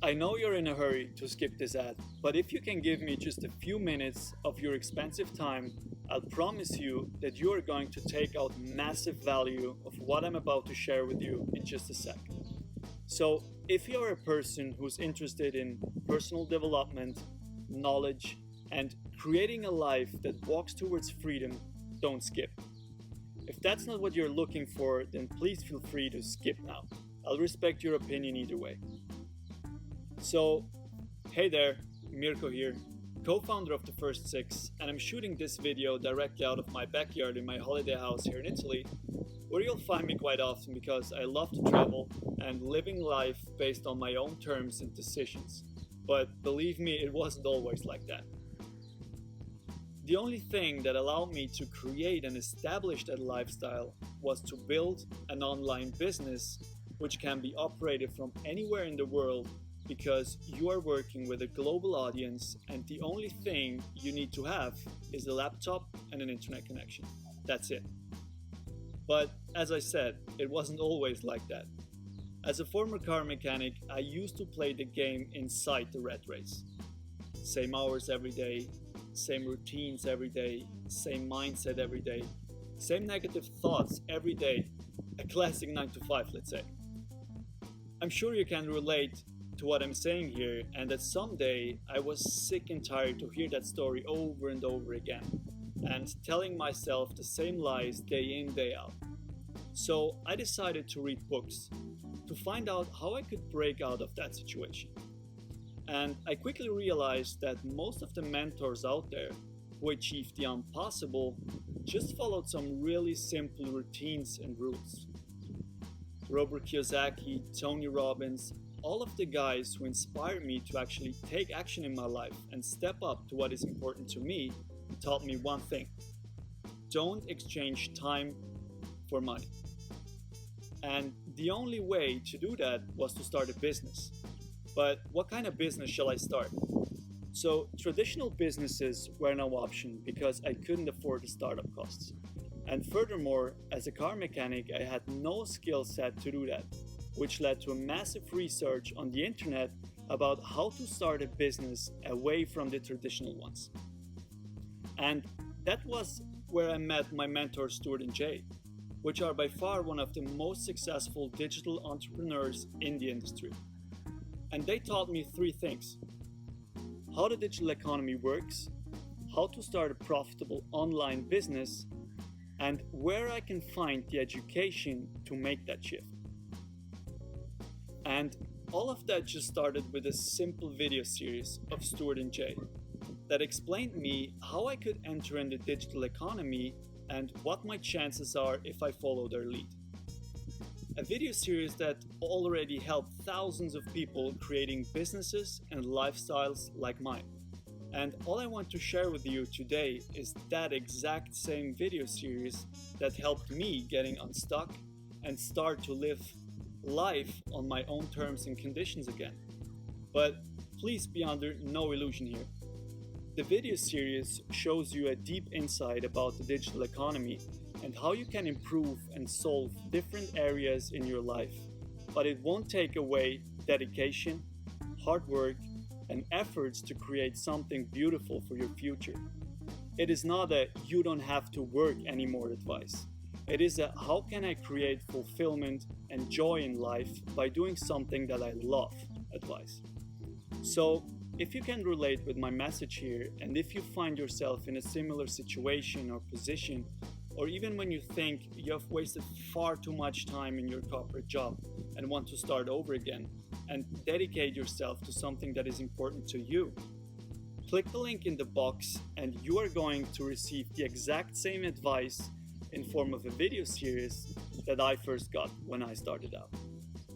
I know you're in a hurry to skip this ad, but if you can give me just a few minutes of your expensive time, I'll promise you that you are going to take out massive value of what I'm about to share with you in just a sec. So, if you're a person who's interested in personal development, knowledge, and creating a life that walks towards freedom, don't skip. If that's not what you're looking for, then please feel free to skip now. I'll respect your opinion either way. So, hey there, Mirko here, co-founder of The First Six, and I'm shooting this video directly out of my backyard in my holiday house here in Italy, where you'll find me quite often because I love to travel and living life based on my own terms and decisions. But believe me, it wasn't always like that. The only thing that allowed me to create and establish that lifestyle was to build an online business which can be operated from anywhere in the world, because you are working with a global audience and the only thing you need to have is a laptop and an internet connection. That's it. But as I said, it wasn't always like that. As a former car mechanic, I used to play the game inside the rat race. Same hours every day, same routines every day, same mindset every day, same negative thoughts every day. A classic 9 to 5, let's say. I'm sure you can relate to what I'm saying here, and that someday I was sick and tired to hear that story over and over again and telling myself the same lies day in, day out. So I decided to read books to find out how I could break out of that situation. And I quickly realized that most of the mentors out there who achieved the impossible just followed some really simple routines and rules. Robert Kiyosaki, Tony Robbins, all of the guys who inspired me to actually take action in my life and step up to what is important to me taught me one thing: don't exchange time for money. And the only way to do that was to start a business. But what kind of business shall I start? So traditional businesses were no option because I couldn't afford the startup costs. And furthermore, as a car mechanic, I had no skill set to do that, which led to a massive research on the internet about how to start a business away from the traditional ones. And that was where I met my mentor Stuart and Jay, which are by far one of the most successful digital entrepreneurs in the industry. And they taught me three things: how the digital economy works, how to start a profitable online business, and where I can find the education to make that shift. And all of that just started with a simple video series of Stuart and Jay that explained me how I could enter in the digital economy and what my chances are if I follow their lead. A video series that already helped thousands of people creating businesses and lifestyles like mine. And all I want to share with you today is that exact same video series that helped me getting unstuck and start to live life on my own terms and conditions again. But please be under no illusion here. The video series shows you a deep insight about the digital economy and how you can improve and solve different areas in your life, but it won't take away dedication, hard work, and efforts to create something beautiful for your future. It is not a "you don't have to work anymore" advice. It is a "how can I create fulfillment and joy in life by doing something that I love" advice. So, if you can relate with my message here, and if you find yourself in a similar situation or position, or even when you think you have wasted far too much time in your corporate job and want to start over again and dedicate yourself to something that is important to you, click the link in the box and you are going to receive the exact same advice in form of a video series that I first got when I started out.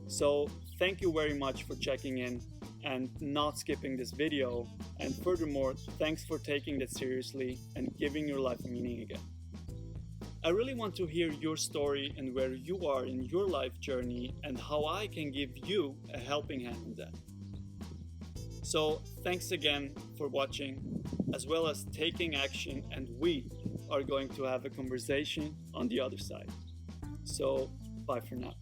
So thank you very much for checking in and not skipping this video, and furthermore, thanks for taking that seriously and giving your life meaning again. I really want to hear your story and where you are in your life journey and how I can give you a helping hand in that. So thanks again for watching, as well as taking action, and we are going to have a conversation on the other side. So bye for now.